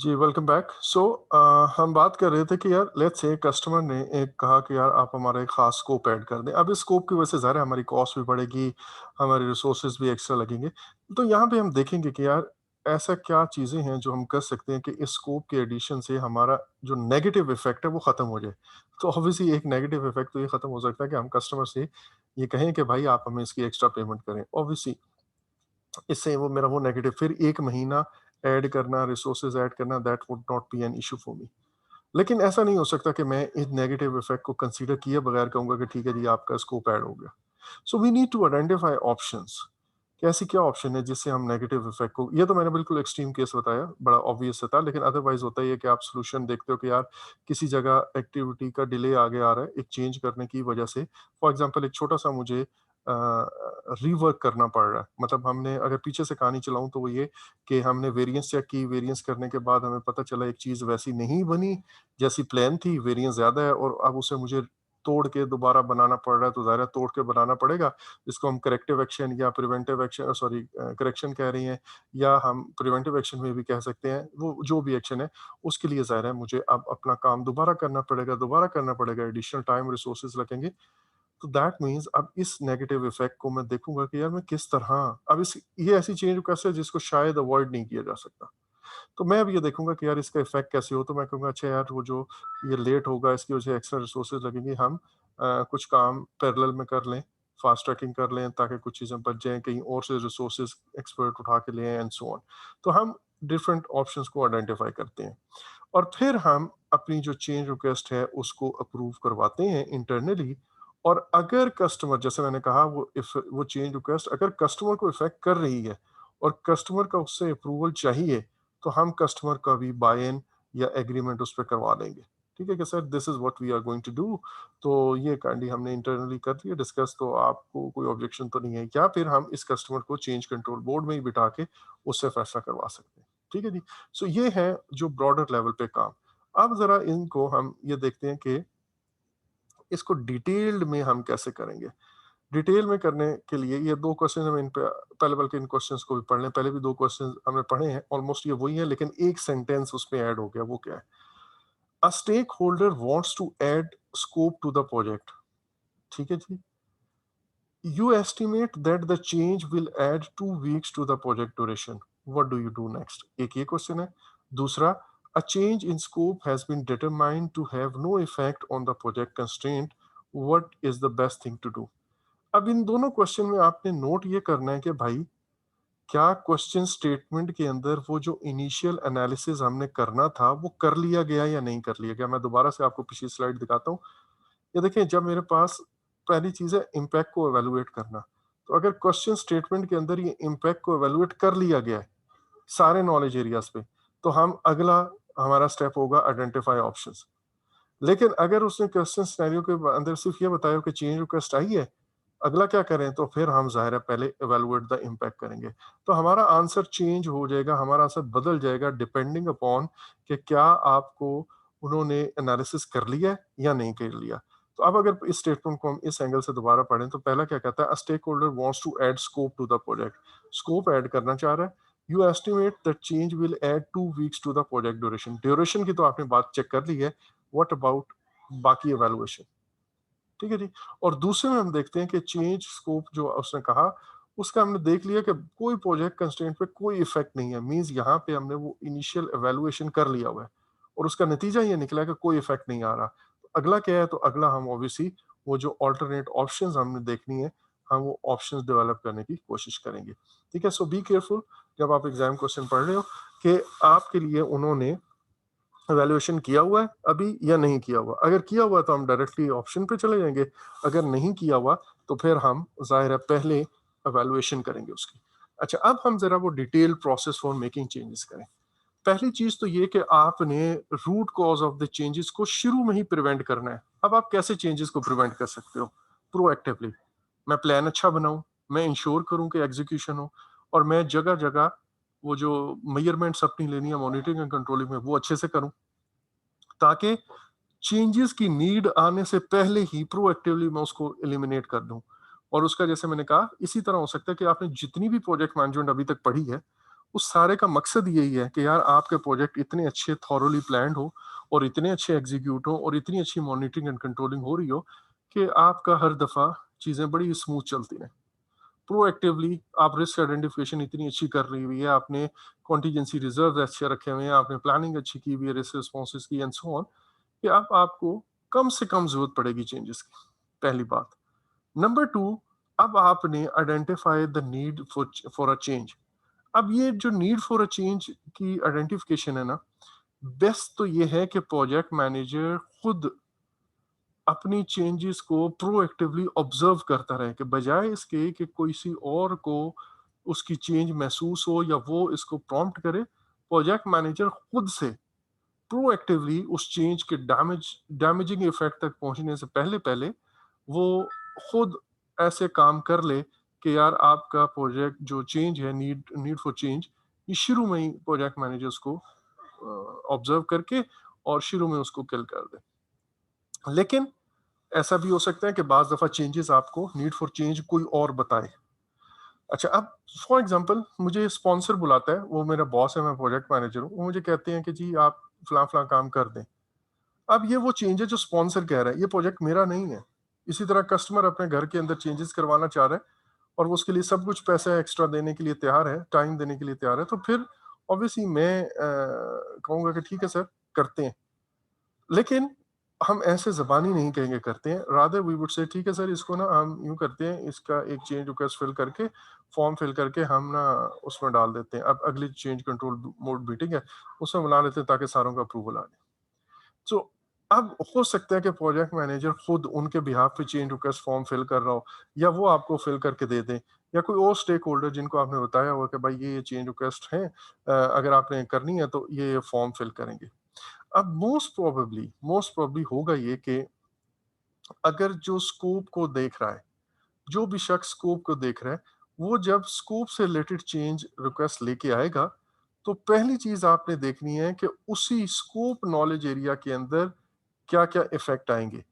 जी, welcome back. हम बात कर रहे थे कि यार लेट्स से कस्टमर ने एक कहा कि यार आप हमारा एक ख़ास स्कोप ऐड कर दें। अब इस स्कोप की वजह से ज़ाहिर है हमारी कॉस्ट भी बढ़ेगी, हमारे रिसोर्सेज़ भी एक्स्ट्रा लगेंगे। तो यहाँ पे हम देखेंगे कि यार ऐसा क्या चीज़ें हैं जो हम कर सकते हैं कि इस स्कोप के एडिशन से हमारा जो नेगेटिव इफ़ेक्ट है वो ख़त्म हो जाए। तो ऑब्वियसली एक नेगेटिव इफ़ेक्ट तो ये ख़त्म हो सकता है कि हम कस्टमर से ये कहें कि भाई आप हमें इसकी एक्स्ट्रा पेमेंट करें। ऑब्वियसली इससे वो नेगेटिव फिर 1 महीना ऐड करना, रिसोर्सेज़ ऐड करना that would not be an issue for me. लेकिन ऐसा नहीं हो सकता कि मैं इस नेगेटिव इफ़ेक्ट को कंसीडर किए बगैर कहूँगा कि ठीक है जी, आपका स्कोप ऐड हो गया। So we need to identify options कि ऐसी क्या ऑप्शन है जिससे हम नेगेटिव इफ़ेक्ट को ये तो मैंने बिल्कुल एक्सट्रीम केस बताया, बड़ा ऑब्वियस सा था, लेकिन अदरवाइज़ होता ये है कि आप सॉल्यूशन देखते हो कि यार किसी जगह एक्टिविटी का डिले आगे आ रहा है, एक चेंज करने की वजह से। फॉर एग्ज़ाम्पल एक छोटा-सा मुझे रीवर्क करना पड़ रहा है। मतलब हमने अगर पीछे से कहानी चलाऊँ तो वो ये कि हमने वेरिएंस चेक की, वेरिएंस करने के बाद हमें पता चला एक चीज़ वैसी नहीं बनी जैसी प्लान थी, वेरिएंस ज़्यादा है और अब उसे मुझे तोड़ के दोबारा बनाना पड़ रहा है, तो ज़ाहिर है तोड़ के बनाना पड़ेगा। इसको हम करेक्टिव एक्शन या प्रिवेंटिव एक्शन करेक्शन कह रही हैं या हम प्रिवेंटिव एक्शन में भी कह सकते हैं। वो जो भी एक्शन है, उसके लिए ज़ाहिर है मुझे अब अपना काम दोबारा करना पड़ेगा, एडिशनल टाइम, रिसोर्सेज़ लगेंगे। तो दैट मीन्स अब इस नेगेटिव इफ़ेक्ट को मैं देखूँगा कि यार मैं किस तरह अब इस ये ऐसी चेंज रिक्वेस्ट है जिसको शायद अवॉइड नहीं किया जा सकता। तो मैं अब ये देखूँगा कि यार इसका इफ़ेक्ट कैसे हो, तो मैं कहूँगा अच्छा यार वो जो ये लेट होगा इसकी वजह से एक्स्ट्रा रिसोर्सेज़ लगेंगे, हम कुछ काम पैरेलल में कर लें, फास्ट ट्रैकिंग कर लें ताकि कुछ चीज़ें बच जाएँ, कहीं और से रिसोर्सेज़ एक्सपर्ट उठा के ले आएँ एंड सो ऑन। तो हम डिफरेंट ऑप्शंस को आइडेंटिफ़ाई करते हैं और फिर हम अपनी जो चेंज रिक्वेस्ट है उसको अप्रूव करवाते हैं इंटरनली। और अगर कस्टमर जैसे मैंने कहा वो चेंज रिक्वेस्ट अगर कस्टमर को इफ़ेक्ट कर रही है और कस्टमर का उससे अप्रूवल चाहिए, तो हम कस्टमर का भी बाय इन या एग्रीमेंट उस पे करवा लेंगे। ठीक है कि sir this is what we are going to do. तो ये काइंडली हमने इंटरनली कर लिया डिस्कस, तो आपको कोई ऑब्जेक्शन तो नहीं है? या फिर हम इस कस्टमर को चेंज कंट्रोल बोर्ड में ही बिठा के उससे फैसला करवा सकते हैं। ठीक है जी? सो ये है जो ब्रॉडर लेवल पे काम। अब ज़रा इनको हम ये देखते हैं कि इसको डिटेल्ड में हम कैसे करेंगे? डिटेल में करने के लिए ये 2 क्वेश्चन हम इन पे पहले बल्कि इन क्वेश्चन्स को भी पढ़ लें। पहले भी 2 क्वेश्चन हमने पढ़े हैं, ऑलमोस्ट ये वही है लेकिन एक सेंटेंस उसमें ऐड हो गया, वो क्या है? A stakeholder wants to add scope to the project. ठीक है जी? You estimate that the change will add 2 weeks to the project duration. What do you do next? एक ये क्वेश्चन है। दूसरा, a change in scope has been determined to have no effect on the project constraint. What is the best thing to do? अब इन दोनों question में आपने note ये करना है कि भाई क्या क्वेश्चन स्टेटमेंट के अंदर वो जो इनिशियल एनालिसिस हमने करना था वो कर लिया गया या नहीं कर लिया गया। मैं दोबारा से आपको पिछली स्लाइड दिखाता हूँ। ये देखिए, जब मेरे पास पहली चीज़ है इम्पैक्ट को इवैल्यूएट करना। तो अगर क्वेश्चन स्टेटमेंट के अंदर ये इम्पैक्ट को इवैल्यूएट कर लिया गया है, सारे नॉलेज एरियाज़ पे, तो हम अगला हमारा स्टेप होगा आइडेंटिफाई ऑप्शंस। लेकिन अगर उसने क्वेश्चन सिनेरियो के अंदर सिर्फ ये बताया हो कि चेंज रिक्वेस्ट आई है, अगला क्या करें? तो फिर हम ज़ाहिर है पहले इवैल्यूएट द इम्पैक्ट करेंगे। तो हमारा आंसर चेंज हो जाएगा, हमारा आंसर बदल जाएगा डिपेंडिंग अपॉन कि क्या आपको उन्होंने एनालिसिस कर लिया है या नहीं कर लिया। तो अब अगर इस स्टेटमेंट को हम इस एंगल से दोबारा पढ़ें तो पहला क्या कहता है? A stakeholder wants to add scope to the project. Scope add करना चाह रहा है। You estimate that change will add 2 weeks to the project duration. Duration की तो आपने बात चेक कर ली है। व्हाट अबाउट बाकी इवैल्यूएशन? ठीक है जी। और दूसरे में हम देखते हैं कि चेंज स्कोप जो उसने कहा, उसका हमने देख लिया कि कोई प्रोजेक्ट कंस्ट्रेंट पे कोई इफेक्ट नहीं है। मींस यहाँ पे हमने वो इनिशियल इवैल्यूएशन कर लिया हुआ है और उसका नतीजा ये निकला है कि कोई इफेक्ट नहीं आ रहा। तो अगला क्या है? तो अगला हम ऑब्वियसली वो जो अल्टरनेट ऑप्शंस हमने देखनी है, हम वो ऑप्शंस डेवलप करने की कोशिश करेंगे। ठीक है? सो बी केयरफुल जब आप एग्जाम क्वेश्चन पढ़ रहे हो कि आपके लिए उन्होंने वैल्यूएशन किया हुआ है अभी या नहीं किया हुआ। अगर किया हुआ है तो हम डायरेक्टली ऑप्शन पे चले जाएँगे, अगर नहीं किया हुआ तो फिर हम ज़ाहिर है पहले इवैल्यूएशन करेंगे उसकी। अच्छा, अब हम ज़रा वो detail process for making changes करें। पहली चीज़ तो ये कि आपने root cause of the changes को शुरू में ही प्रिवेंट करना है। अब आप कैसे चेंजेस को प्रिवेंट कर सकते हो? प्रोएक्टिवली। मैं प्लान अच्छा बनाऊँ, मैं इंश्योर करूँ कि एग्ज़ीक्यूशन हो और मैं जगह-जगह वो जो मेजरमेंट्स अपनी लेनी है मॉनिटरिंग एंड कंट्रोलिंग में वो अच्छे से करूँ। ताकि चेंजेस की नीड आने से पहले ही प्रोएक्टिवली मैं उसको एलिमिनेट कर दूं। और उसका जैसे मैंने कहा इसी तरह हो सकता है कि आपने जितनी भी प्रोजेक्ट मैनेजमेंट अभी तक पढ़ी है उस सारे का मकसद यही है कि यार आपके प्रोजेक्ट इतने अच्छे थॉरोली प्लान्ड हो और इतने अच्छे एग्जीक्यूट हो और इतनी अच्छी मॉनिटरिंग एंड कंट्रोलिंग हो रही हो कि आपका हर दफ़ा चीज़ें बड़ी स्मूथ चलती रहें। प्रोएक्टिवली आप रिस्क आइडेंटिफिकेशन इतनी अच्छी कर रही हुई है, आपने कॉन्टिजेंसी रिजर्व अच्छे रखे हुए हैं, आपने प्लानिंग अच्छी की हुई है रिस्क रिस्पॉन्सेज की एंड सो ऑन, कि अब आपको कम से कम ज़रूरत पड़ेगी चेंजेस की, पहली बात। नंबर 2, अब आपने identify the need for a change. अब ये जो नीड फॉर अ चेंज की आइडेंटिफिकेशन है ना, बेस्ट तो ये है कि प्रोजेक्ट मैनेजर खुद अपनी चेंजेस को प्रोएक्टिवली ऑब्जर्व करता रहे, कि बजाय इसके कि किसी और को उसकी चेंज महसूस हो या वो इसको प्रॉम्प्ट करे, प्रोजेक्ट मैनेजर खुद से प्रोएक्टिवली उस चेंज के डैमेजिंग इफेक्ट तक पहुंचने से पहले पहले वो खुद ऐसे काम कर ले कि यार आपका प्रोजेक्ट जो चेंज है, नीड नीड फॉर चेंज, ये शुरू में ही प्रोजेक्ट मैनेजर उसको ऑब्जर्व करके और शुरू में उसको किल कर दे। लेकिन ऐसा भी हो सकता है कि बाज़ दफ़ा चेंजेस आपको नीड फॉर चेंज कोई और बताए। अच्छा, अब फॉर एग्ज़ाम्पल मुझे स्पॉन्सर बुलाता है, वो मेरा बॉस है, मैं प्रोजेक्ट मैनेजर हूँ, वो मुझे कहते हैं कि जी आप फलाँ-फलाँ काम कर दें। अब ये वो चेंज है जो स्पॉन्सर कह रहा है, ये प्रोजेक्ट मेरा नहीं है। इसी तरह कस्टमर अपने घर के अंदर चेंजेस करवाना चाह रहा है और वो उसके लिए सब कुछ पैसा एक्स्ट्रा देने के लिए तैयार है, टाइम देने के लिए तैयार है, तो फिर ऑब्वियसली मैं कहूँगा कि ठीक है सर, करते हैं। लेकिन हम ऐसे ज़बानी नहीं कहेंगे करते हैं, रादर वी वुड से ठीक है सर, इसको ना हम यूँ करते हैं, इसका एक चेंज रिक्वेस्ट फिल करके, फॉर्म फिल करके हम ना उसमें डाल देते हैं। अब अगली चेंज कंट्रोल मोड मीटिंग है, उसमें बुला लेते हैं ताकि सारों का अप्रूवल आ जाए। सो अब हो सकता है कि प्रोजेक्ट मैनेजर खुद उनके बिहाफ पे चेंज रिक्वेस्ट फॉर्म फिल कर रहा हो, या वो आपको फिल करके दे दें, या कोई और स्टेक होल्डर जिनको आपने बताया हुआ कि भाई ये चेंज रिक्वेस्ट है, अगर आपने करनी है तो ये फॉर्म फिल करेंगे। अब मोस्ट प्रोबेबली होगा ये कि अगर जो स्कोप को देख रहा है, जो भी शख्स स्कोप को देख रहा है, वो जब स्कोप से रिलेटेड चेंज रिक्वेस्ट लेके आएगा, तो पहली चीज़ आपने देखनी है कि उसी स्कोप नॉलेज एरिया के अंदर क्या-क्या इफ़ेक्ट आएँगे।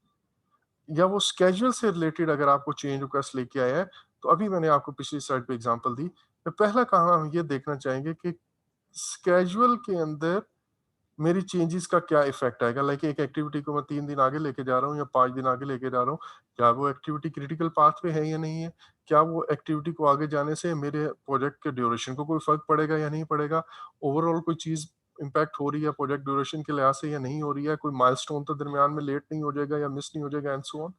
या वो स्केड्यूल से रिलेटेड अगर आपको चेंज रिक्वेस्ट लेके आया है, तो अभी मैंने आपको पिछली स्लाइड पे एग्ज़ाम्पल दी। तो पहला काम हम ये देखना चाहेंगे कि स्केड्यूल के अंदर मेरी चेंजेस का क्या इफ़ेक्ट आएगा? लाइक एक एक्टिविटी को मैं 3 दिन आगे लेके जा रहा हूँ या 5 दिन आगे लेके जा रहा हूँ। क्या वो एक्टिविटी क्रिटिकल पाथ पे है या नहीं है? क्या वो एक्टिविटी को आगे जाने से मेरे प्रोजेक्ट के ड्यूरेशन को कोई फ़र्क पड़ेगा या नहीं पड़ेगा? ओवरऑल कोई चीज़ इम्पैक्ट हो रही है प्रोजेक्ट ड्यूरेशन के लिहाज से या नहीं हो रही है? कोई माइलस्टोन तो दरमियान में लेट नहीं हो जाएगा या मिस नहीं हो जाएगा and so on.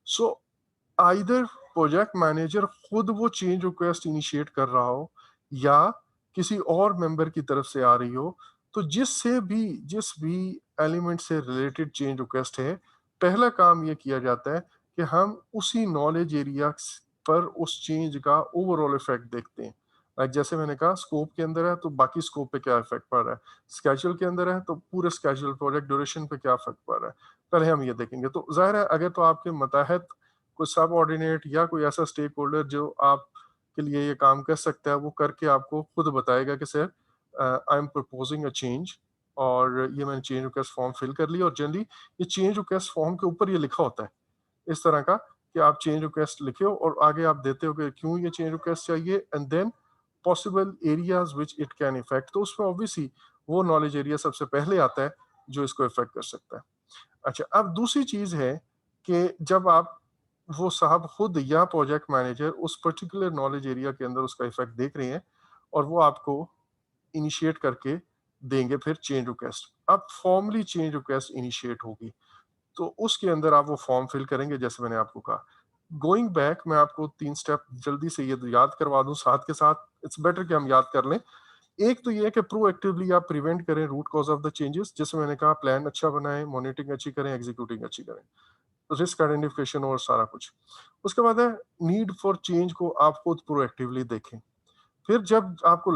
So either project manager खुद वो चेंज रिक्वेस्ट इनिशिएट कर रहा हो, या किसी और मेंबर की तरफ से आ रही हो, तो जिस भी एलिमेंट से रिलेटेड चेंज रिक्वेस्ट है, पहला काम ये किया जाता है कि हम उसी नॉलेज एरिया पर उस चेंज का ओवरऑल इफेक्ट देखते हैं। जैसे मैंने कहा, स्कोप के अंदर है तो बाकी स्कोप पे क्या इफेक्ट पड़ रहा है, स्केड्यूल के अंदर है तो पूरे स्केड्यूल प्रोजेक्ट ड्यूरेशन पे क्या इफेक्ट पड़ रहा है, पहले हम ये देखेंगे। तो ज़ाहिर है, अगर तो आपके मतहत कोई सबऑर्डिनेट या कोई ऐसा स्टेक होल्डर जो आपके लिए ये काम कर सकता है, वो करके आपको खुद बताएगा कि sir I am proposing a change, और ये मैंने चेंज रिक्वेस्ट फॉर्म फिल कर लिया, और जनरली ये चेंज रिक्वेस्ट फॉर्म के ऊपर ये लिखा होता है इस तरह का कि आप चेंज रिक्वेस्ट लिखे हो और आगे आप देते हो कि क्यों ये चेंज रिक्वेस्ट चाहिए, and then possible areas which it can effect. तो उसमें ऑब्वियसली वो नॉलेज एरिया सबसे पहले आता है जो इसको इफेक्ट कर सकता है। अच्छा, अब दूसरी चीज़ है कि जब आप वो साहब खुद या प्रोजेक्ट मैनेजर उस पर्टिकुलर नॉलेज एरिया के अंदर उसका इफेक्ट देख रहे हैं, और वो आपको इनिशिएट करके देंगे फिर चेंज रिक्वेस्ट। अब फॉर्मली चेंज रिक्वेस्ट इनिशिएट होगी, तो उसके अंदर आप वो फॉर्म फिल करेंगे जैसे मैंने आपको कहा। गोइंग बैक, मैं आपको 3 स्टेप जल्दी से ये याद करवा दूँ साथ के साथ, इट्स बेटर कि हम याद कर लें। एक तो ये है कि प्रोएक्टिवली आप प्रिवेंट करें root cause of the changes, जैसे मैंने कहा, प्लान अच्छा बनाएँ, मॉनिटरिंग अच्छी करें, एग्जीक्यूटिंग अच्छी करें, रिस्क आइडेंटिफिकेशन और सारा कुछ। उसके बाद है नीड फॉर चेंज को आप खुद प्रोएक्टिवली देखें। फिर जब आपको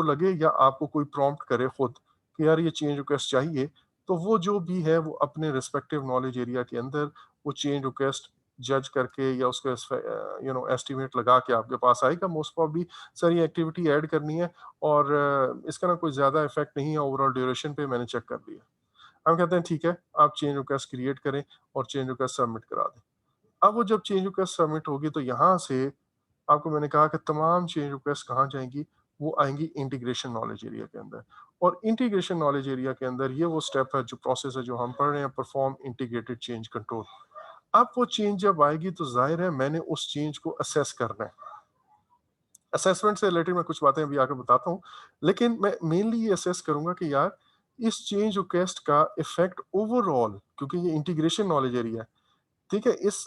लगे या आपको कोई प्रॉम्प्ट करे खुद कि यार ये चेंज रिक्वेस्ट चाहिए, तो वो जो भी है वो अपने रिस्पेक्टिव नॉलेज एरिया के अंदर वो चेंज रिक्वेस्ट जज करके या उसको एस्टिमेट लगा के आपके पास आएगा मोस्ट प्रॉब्ली। सर ये एक्टिविटी ऐड करनी है और इसका ना कोई ज़्यादा इफेक्ट नहीं है ओवरऑल ड्यूरेशन पे, मैंने चेक कर लिया। हम कहते हैं ठीक है, आप चेंज रिक्वेस्ट क्रिएट करें और चेंज रिक्वेस्ट सबमिट करा दें। अब वो जब चेंज रिक्वेस्ट सबमिट होगी, तो यहाँ से आपको मैंने कहा कि तमाम चेंज रिक्वेस्ट कहाँ जाएँगी? वो आएँगी इंटीग्रेशन नॉलेज एरिया के अंदर। और इंटीग्रेशन नॉलेज एरिया के अंदर ये वो स्टेप है, जो प्रोसेस है जो हम पढ़ रहे हैं, परफॉर्म इंटीग्रेटेड चेंज कंट्रोल। अब वो चेंज जब आएगी तो ज़ाहिर है मैंने उस चेंज को असेस करना है। असेसमेंट से रिलेटेड मैं कुछ बातें अभी आगे बताता हूँ, लेकिन मैं मेनली ये असेस करूँगा कि यार इस चेंज रिक्वेस्ट का इफ़ेक्ट ओवरऑल, क्योंकि ये इंटीग्रेशन नॉलेज एरिया है, ठीक है? इस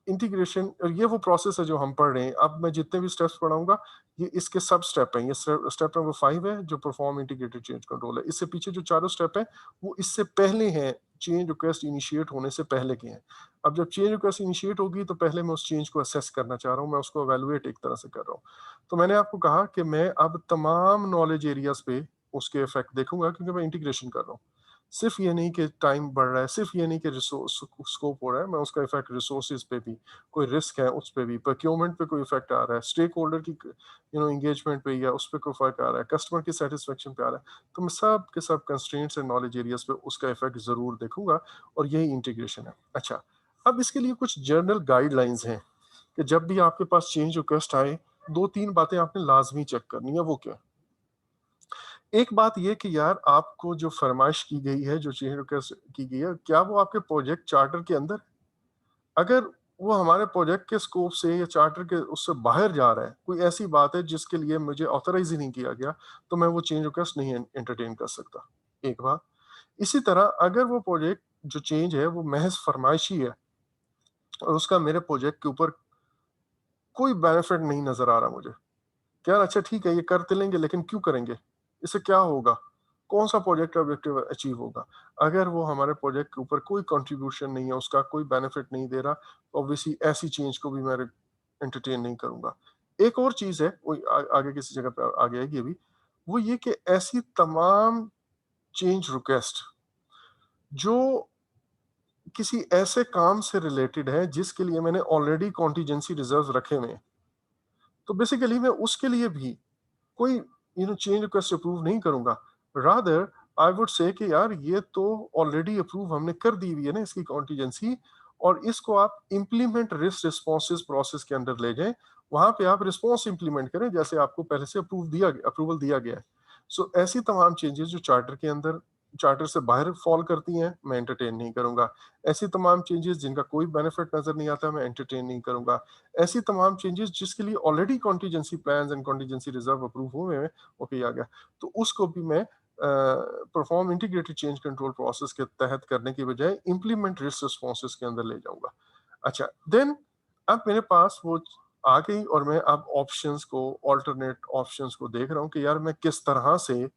इंटीग्रेशन और ये वो प्रोसेस है जो हम पढ़ रहे हैं। अब मैं जितने भी स्टेप्स पढ़ाऊँगा, ये इसके सब स्टेप हैं। ये स्टेप नंबर 5 है जो परफॉर्म इंटीग्रेटेड चेंज कंट्रोल है। इससे पीछे जो चारों स्टेप हैं, वो इससे पहले हैं, चेंज रिक्वेस्ट इनिशिएट होने से पहले के हैं। अब जब चेंज रिक्वेस्ट इनिशिएट होगी तो पहले मैं उस चेंज को असेस करना चाह रहा हूँ, मैं उसको इवैल्यूएट एक तरह से कर रहा हूँ। तो मैंने आपको कहा कि मैं अब तमाम नॉलेज एरियाज़ पे उसके इफ़ेक्ट देखूँगा, क्योंकि मैं इंटीग्रेशन कर रहा हूँ। सिर्फ ये नहीं कि टाइम बढ़ रहा है, सिर्फ ये नहीं कि रिसोर्स स्कोप हो रहा है, मैं उसका इफ़ेक्ट रिसोर्सेज़ पे भी, कोई रिस्क है उस पे भी, प्रोक्योरमेंट पे कोई इफ़ेक्ट आ रहा है, स्टेक होल्डर की एंगेजमेंट पे या उस पे कोई फ़र्क आ रहा है, कस्टमर की सैटिस्फैक्शन पे आ रहा है। तो मैं सब के सब कंस्ट्रेंट्स एंड नॉलेज एरियाज़ पे उसका इफ़ेक्ट ज़रूर देखूँगा, और यही इंटीग्रेशन है। अच्छा, अब इसके लिए कुछ जनरल गाइडलाइंस हैं कि जब भी आपके पास चेंज रिक्वेस्ट आए, 2-3 बातें आपने लाज़मी चेक करनी है, वो क्या? एक बात ये कि यार आपको जो फ़रमाइश की गई है, जो चेंज रिक्वेस्ट की गई है, क्या वो आपके प्रोजेक्ट चार्टर के अंदर? अगर वो हमारे प्रोजेक्ट के स्कोप से या चार्टर के उससे बाहर जा रहा है, कोई ऐसी बात है जिसके लिए मुझे ऑथराइज़ ही नहीं किया गया, तो मैं वो चेंज रिक्वेस्ट नहीं एंटरटेन कर सकता, एक बात। इसी तरह अगर वो प्रोजेक्ट जो चेंज है वो महज़ फ़रमाइशी है और उसका मेरे प्रोजेक्ट के ऊपर कोई बेनिफिट नहीं नज़र आ रहा मुझे, कि यार अच्छा ठीक है, ये कर तो लेंगे लेकिन क्यों करेंगे? इससे क्या होगा? कौन-सा प्रोजेक्ट ऑब्जेक्टिव अचीव होगा? अगर वो हमारे प्रोजेक्ट के ऊपर कोई कंट्रीब्यूशन नहीं है, उसका कोई बेनिफिट नहीं दे रहा, ऑब्वियसली ऐसी चेंज को भी मैं एंटरटेन नहीं करूँगा। एक और चीज़ है, वो आगे किसी जगह पे आगे आएगी अभी, वो ये कि ऐसी तमाम चेंज रिक्वेस्ट जो किसी ऐसे काम से रिलेटेड है जिसके लिए मैंने ऑलरेडी कॉन्टिजेंसी रिजर्व्स रखे हुए हैं, तो बेसिकली मैं उसके लिए भी कोई चेंज रिक्वेस्ट अप्रूव नहीं करूँगा। रादर आई वुड से कि यार ये तो ऑलरेडी अप्रूव हमने कर दी हुई है ना इसकी कॉन्टिजेंसी, और इसको आप इम्प्लीमेंट रिस्क रिस्पॉन्सेज़ प्रोसेस के अंदर ले जाएँ। वहाँ पे आप रिस्पॉन्स इम्प्लीमेंट करें जैसे आपको पहले से अप्रूवल दिया गया है। सो ऐसी तमाम चेंजेज़ जो चार्टर से बाहर फॉल करती हैं, मैं एंटरटेन नहीं करूँगा। ऐसी तमाम चेंजेज़ जिनका कोई बेनिफिट नज़र नहीं आता, मैं एंटरटेन नहीं करूँगा। ऐसी तमाम चेंजेस जिसके लिए already contingency plans and contingency reserve approve हुए हैं, वो किया गया, तो उसको भी मैं perform integrated change control process के तहत करने की बजाय इम्प्लीमेंट रिस्क रिस्पॉन्सेज के अंदर ले जाऊंगा। अच्छा, देन अब मेरे पास वो आ गई और मैं अब ऑप्शंस को, ऑल्टरनेट ऑप्शंस को देख रहा हूँ कि यार मैं किस तरह से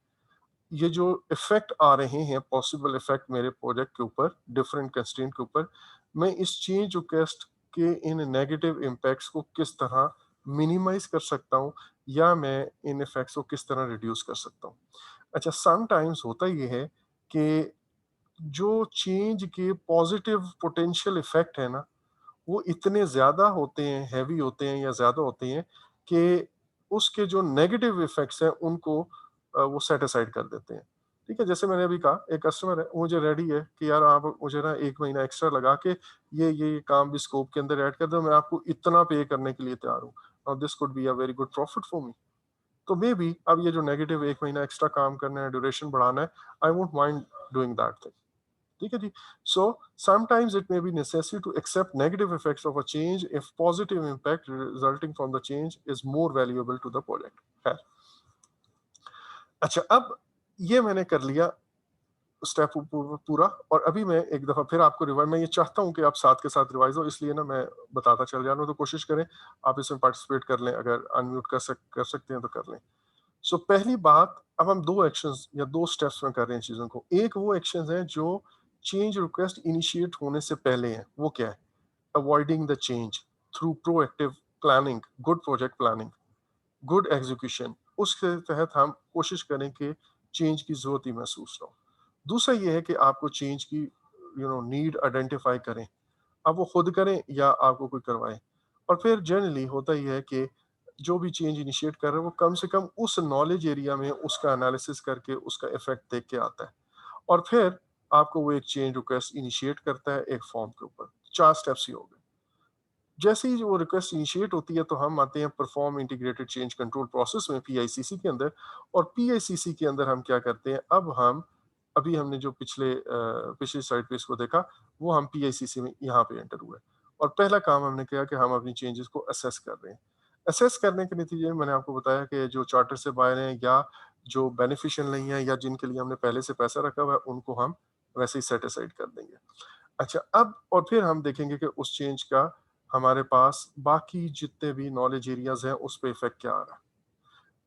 ये जो इफ़ेक्ट आ रहे हैं, पॉसिबल इफ़ेक्ट मेरे प्रोजेक्ट के ऊपर, डिफरेंट कंस्ट्रेंट के ऊपर, मैं इस चेंज रिक्वेस्ट के इन नेगेटिव इम्पैक्ट्स को किस तरह मिनिमाइज़ कर सकता हूँ, या मैं इन इफ़ेक्ट्स को किस तरह रिड्यूस कर सकता हूँ। अच्छा, समटाइम्स होता ये है कि जो चेंज के पॉज़िटिव पोटेंशियल इफ़ेक्ट है ना, वो इतने ज़्यादा होते हैं, हेवी होते हैं या ज़्यादा होते हैं कि उसके जो नेगेटिव इफ़ेक्ट्स हैं उनको वो सेट असाइड कर देते हैं। ठीक है? जैसे मैंने अभी कहा, एक कस्टमर है, वो मुझे रेडी है कि यार आप मुझे ना 1 महीना एक्स्ट्रा लगा के ये काम भी स्कोप के अंदर ऐड कर दो, मैं आपको इतना पे करने के लिए तैयार हूँ। Now this could be a very good profit for me. तो मेबी अब ये जो नेगेटिव 1 महीना एक्स्ट्रा काम करना है, ड्यूरेशन बढ़ाना है, I won't mind doing that thing. ठीक है जी। So sometimes it may be necessary to accept negative effects of a change if positive impact resulting from the change is more valuable to the project. खैर, अच्छा, अब ये मैंने कर लिया स्टेप पूरा, और अभी मैं एक दफा फिर आपको रिवाइज, मैं ये चाहता हूँ कि आप साथ के साथ रिवाइज हो, इसलिए ना मैं बताता चल जा रहा हूँ, तो कोशिश करें आप इसमें पार्टिसिपेट कर लें, अगर अनम्यूट कर सकते हैं तो कर लें। सो पहली बात, अब हम 2 एक्शंस या 2 स्टेप्स में कर रहे हैं चीज़ों को। एक वो एक्शंस हैं जो चेंज रिक्वेस्ट इनिशिएट होने से पहले हैं, वो क्या है? Avoiding the change through proactive planning, good project planning, good execution. उसके तहत हम कोशिश करें कि चेंज की ज़रूरत ही महसूस ना हो। दूसरा ये है कि आपको चेंज की नीड आइडेंटिफाई करें। अब वो खुद करें या आपको कोई करवाए। और फिर जनरली होता ये है कि जो भी चेंज इनिशिएट कर रहे हैं वो कम से कम उस नॉलेज एरिया में उसका एनालिसिस करके उसका इफेक्ट देख के आता है, और फिर आपको वो एक चेंज रिक्वेस्ट इनिशिएट करता है एक फॉर्म के ऊपर। 4 स्टेप्स ही हो गए। जैसे ही वो रिक्वेस्ट इनिशिएट होती है तो हम आते हैं perform integrated change control process में, पीआईसीसी के अंदर। और पीआईसीसी के अंदर हम क्या करते हैं, अब हम अभी हमने जो पिछली स्लाइड पे इसको देखा, वो हम पीआईसीसी में यहाँ पे एंटर हुए। और पहला काम हमने किया कि हम अपनी चेंजेस को असेस कर रहे हैं। असेस करने के नतीजे में मैंने आपको बताया कि जो चार्टर से बाहर हैं या जो बेनिफिशियल नहीं है या जिनके लिए हमने पहले से पैसा रखा हुआ है, उनको हम वैसे ही सेट असाइड कर देंगे। अच्छा, अब और फिर हम देखेंगे कि उस चेंज का हमारे पास बाकी जितने भी नॉलेज एरियाज़ हैं, उस पे इफ़ेक्ट क्या आ रहा है।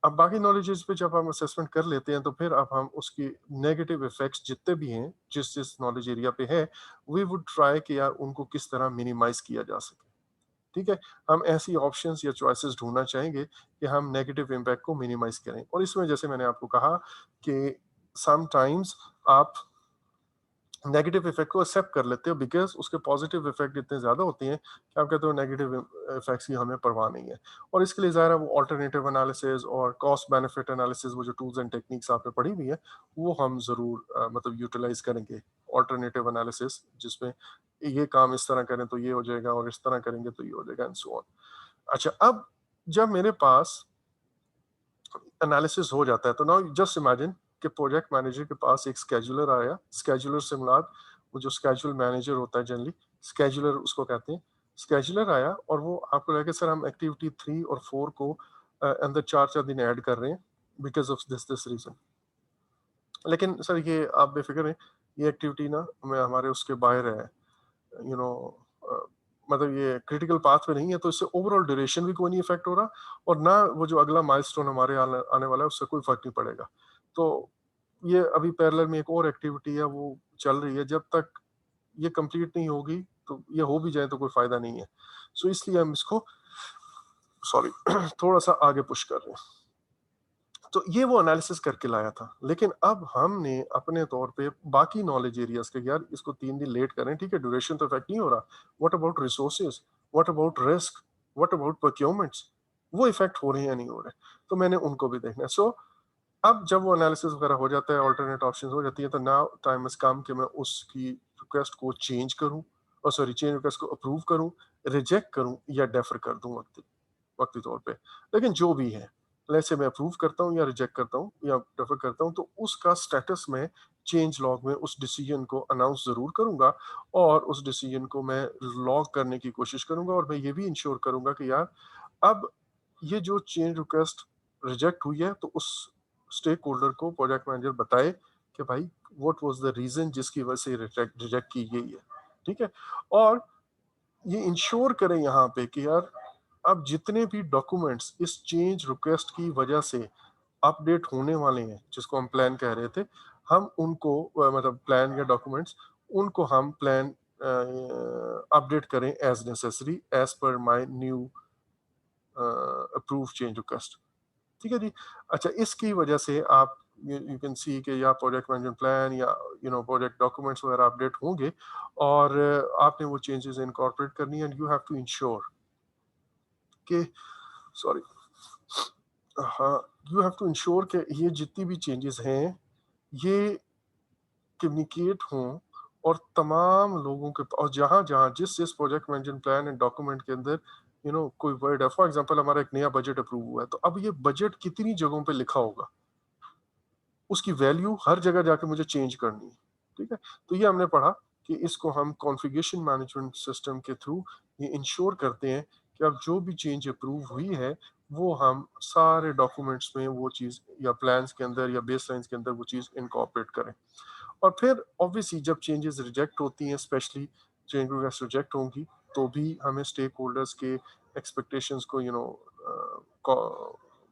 अब बाकी नॉलेजेस पे जब हम असेसमेंट कर लेते हैं, तो फिर अब हम उसकी नेगेटिव इफ़ेक्ट्स जितने भी हैं, जिस-जिस नॉलेज एरिया पे है, वी वुड ट्राई कि यार उनको किस तरह मिनिमाइज़ किया जा सके। ठीक है? हम ऐसी ऑप्शंस या चॉइसेस ढूँढना चाहेंगे कि हम नेगेटिव इम्पैक्ट को मिनिमाइज़ करें। और इसमें जैसे मैंने आपको कहा कि समटाइम्स आप नेगेटिव इफेक्ट को एक्सेप्ट कर लेते हो बिकॉज़ उसके पॉजिटिव इफेक्ट इतने ज़्यादा होते हैं कि आप कहते हो नेगेटिव इफेक्ट्स की हमें परवाह नहीं है। और इसके लिए ज़ाहिर है वो अल्टरनेटिव एनालिसिस और कॉस्ट बेनिफिट एनालिसिस, वो जो टूल्स एंड टेक्निक्स आपने पढ़ी हुई है, वो हम ज़रूर मतलब यूटिलाइज़ करेंगे। अल्टरनेटिव एनालिसिस जिसमें ये काम इस तरह करें तो ये हो जाएगा और इस तरह करेंगे तो ये हो जाएगा एंड सो ऑन। अच्छा, अब जब मेरे पास एनालिसिस हो जाता है तो नाउ जस्ट इमेजिन कि प्रोजेक्ट मैनेजर के पास एक स्केड्यूलर आया। स्केड्यूलर से मुराद वो जो स्केड्यूल मैनेजर होता है जनरली, स्केड्यूलर उसको कहते हैं। स्केड्यूलर आया और वो आपको लगा कि सर हम एक्टिविटी 3 और 4 को अंदर 4-4 दिन ऐड कर रहे हैं बिकॉज़ ऑफ दिस रीज़न। लेकिन सर ये आप बेफ़िक्र रहें, ये एक्टिविटी ना मैं हमारे उसके बाहर है, यू नो अ, मतलब ये क्रिटिकल पाथ पे नहीं है, तो इससे ओवरऑल ड्यूरेशन भी कोई नहीं इफेक्ट हो रहा और ना वो जो अगला माइलस्टोन हमारे आने आने वाला है उससे कोई फर्क नहीं पड़ेगा। तो ये अभी पैरेलल में एक और एक्टिविटी है वो चल रही है, जब तक ये कंप्लीट नहीं होगी तो ये हो भी जाए तो कोई फायदा नहीं है। सो इसलिए हम इसको सॉरी थोड़ा सा आगे पुश कर रहे हैं। तो ये वो एनालिसिस करके लाया था। लेकिन अब हमने अपने तौर पे बाकी नॉलेज एरियाज़ के यार इसको 3 दिन लेट करें, ठीक है, ड्यूरेशन तो इफेक्ट नहीं हो रहा। What about resources? What about risk? What about procurements? वो इफेक्ट हो रहे हैं या नहीं हो रहे? तो मैंने उनको भी देखना है। सो अब जब वो एनालिसिस वगैरह हो जाता है, अल्टरनेट ऑप्शंस हो जाती है, तो नाउ टाइम हैज़ कम कि मैं उसकी रिक्वेस्ट को चेंज करूँ और सॉरी चेंज रिक्वेस्ट को अप्रूव करूँ, रिजेक्ट करूँ या डेफर कर दूँ वक़्ती तौर पे। लेकिन जो भी है, लेट्स से मैं अप्रूव करता हूँ या रिजेक्ट करता हूँ या डेफर करता हूँ, तो उसका स्टेटस मैं चेंज लॉग में उस डिसीजन को अनाउंस ज़रूर करूँगा और उस डिसीजन को मैं लॉग करने की कोशिश करूँगा और मैं ये भी इंश्योर करूँगा कि यार अब ये जो चेंज रिक्वेस्ट रिजेक्ट हुई है, तो उस स्टेक होल्डर को प्रोजेक्ट मैनेजर बताए कि भाई व्हाट वाज़ द रीज़न जिसकी वजह से रिजेक्ट रिजेक्ट की गई है। ठीक है? और ये इंश्योर करें यहाँ पे कि यार अब जितने भी डॉक्यूमेंट्स इस चेंज रिक्वेस्ट की वजह से अपडेट होने वाले हैं, जिसको हम प्लान कह रहे थे, हम उनको मतलब प्लान या डॉक्यूमेंट्स, उनको हम प्लान अपडेट करें as necessary as per my new approve change request. ठीक है जी? अच्छा, इसकी वजह से आप यू यू कैन सी कि या प्रोजेक्ट मैनेजमेंट प्लान या प्रोजेक्ट डॉक्यूमेंट्स वगैरह अपडेट होंगे और आपने वो चेंजेस इनकॉर्पोरेट करनी है and you have to ensure कि सॉरी हाँ, यू हैव टू इंश्योर कि ये जितनी भी चेंजेस हैं, ये कम्युनिकेट हों और तमाम लोगों के और जहाँ-जहाँ जिस-जिस project management plan and document के अंदर कोई वर्ड है, फॉर एग्जांपल हमारा एक नया बजट अप्रूव हुआ है, तो अब ये बजट कितनी जगहों पे लिखा होगा, उसकी वैल्यू हर जगह जाके मुझे चेंज करनी है, ठीक है? तो ये हमने पढ़ा कि इसको हम कॉन्फ़िगरेशन मैनेजमेंट सिस्टम के थ्रू ये इंश्योर करते हैं कि अब जो भी चेंज अप्रूव हुई है, वो हम सारे डॉक्यूमेंट्स में वो चीज़ या प्लान्स के अंदर या बेसलाइन्स के अंदर वो चीज़ इनकॉर्पोरेट करें। और फिर ऑब्वियसली जब चेंजेस रिजेक्ट होती हैं, स्पेशली चेंज रिक्वेस्ट रिजेक्ट होंगी, तो भी हमें स्टेक होल्डर्स के एक्सपेक्टेशंस को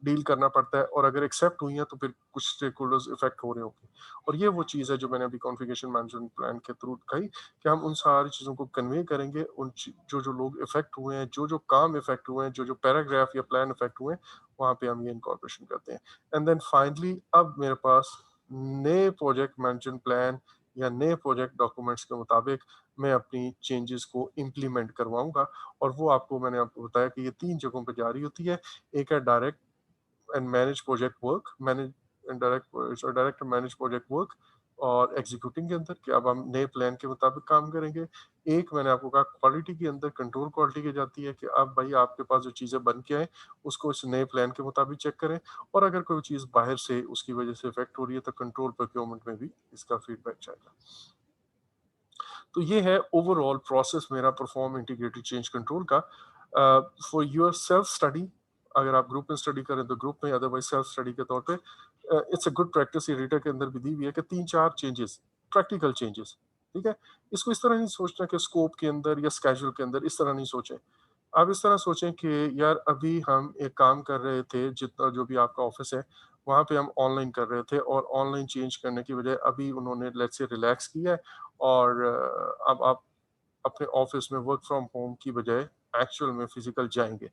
डील करना पड़ता है और अगर एक्सेप्ट हुई हैं तो फिर कुछ स्टेक होल्डर्स इफेक्ट हो रहे होंगे। और ये वो चीज़ है जो मैंने अभी कॉन्फ़िगरेशन मैनेजमेंट प्लान के थ्रू कही कि हम उन सारी चीज़ों को कन्वे करेंगे, जो लोग इफेक्ट हुए हैं, जो काम इफेक्ट हुए हैं, जो पैराग्राफ या प्लान इफेक्ट हुए हैं, वहाँ पे हम ये इनकॉर्पोरेशन करते हैं। एंड देन फाइनली अब मेरे पास नए प्रोजेक्ट मैनेजमेंट प्लान या नए प्रोजेक्ट डॉक्यूमेंट्स के मुताबिक मैं अपनी चेंजेस को इम्प्लीमेंट करवाऊँगा और वो मैंने आपको बताया कि ये 3 जगहों पे जारी होती है। एक है direct and manage project work, manage and direct, direct and manage project work. और एग्जीक्यूटिंग के अंदर कि अब हम नए प्लान के मुताबिक काम करेंगे। एक मैंने आपको कहा क्वालिटी के अंदर कंट्रोल क्वालिटी की जाती है कि अब भाई आपके पास जो चीज़ें बन के आए उसको इस नए प्लान के मुताबिक चेक करें, और अगर कोई चीज़ बाहर से उसकी वजह से इफेक्ट हो रही है तो कंट्रोल प्रोक्योरमेंट में भी इसका फीडबैक जाएगा। तो ये है ओवरऑल प्रोसेस मेरा परफॉर्म इंटीग्रेटेड चेंज कंट्रोल का। फॉर योर सेल्फ स्टडी, अगर आप ग्रुप में स्टडी करें तो ग्रुप में, अदरवाइज सेल्फ स्टडी के तौर पे इट्स अ गुड प्रैक्टिस। ये रीडर के अंदर भी दी हुई है कि 3-4 चेंजेस, प्रैक्टिकल चेंजेस, ठीक है। इसको इस तरह नहीं सोचना कि स्कोप के अंदर या स्केड्यूल के अंदर, इस तरह नहीं सोचें। आप इस तरह सोचें कि यार अभी हम एक काम कर रहे थे, जितना जो भी आपका ऑफिस है वहाँ पे हम ऑनलाइन कर रहे थे, और ऑनलाइन चेंज करने की बजाय अभी उन्होंने लेट्स से रिलैक्स किया है, और अब आप अपने ऑफिस में वर्क फ्रॉम होम की बजाय एक्चुअल में फिजिकल जाएंगे,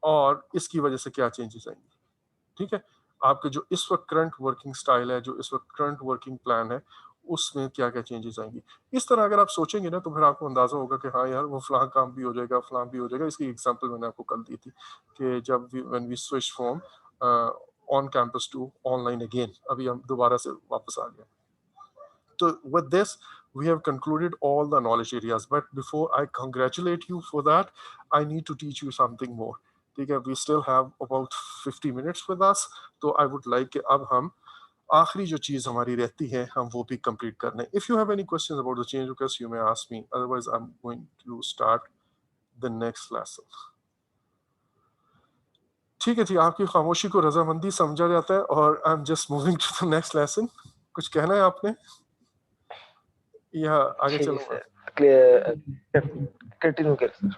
और इसकी वजह से क्या चेंजेस आएंगे, ठीक है। आपके जो इस वक्त करंट वर्किंग स्टाइल है, जो इस वक्त करंट वर्किंग प्लान है, उसमें क्या क्या चेंजेस आएंगी। इस तरह अगर आप सोचेंगे ना तो फिर आपको अंदाजा होगा कि हाँ यार वो फलां काम भी हो जाएगा, फलां भी हो जाएगा। इसकी एग्जांपल मैंने आपको कल दी थी कि जब when we switch from on campus to online again, अभी हम दोबारा से वापस आ गए। So with this, we have concluded all the knowledge areas. But before I congratulate you for that, I need to teach you something more. ठीक है, we still have about 50 minutes with us. तो I would like कि अब हम आखिरी जो चीज़ हमारी रहती है हम वो भी कंप्लीट कर लें। If you have any questions about the change request, you may ask me. Otherwise, I'm going to start the next lesson. ठीक है जी, आपकी खामोशी को रजामंदी समझा जाता है, और I am just moving to the next lesson. कुछ कहना है आपने या आगे जी चलूँ मैं? सर, क्लियर, कंटिन्यू करें सर।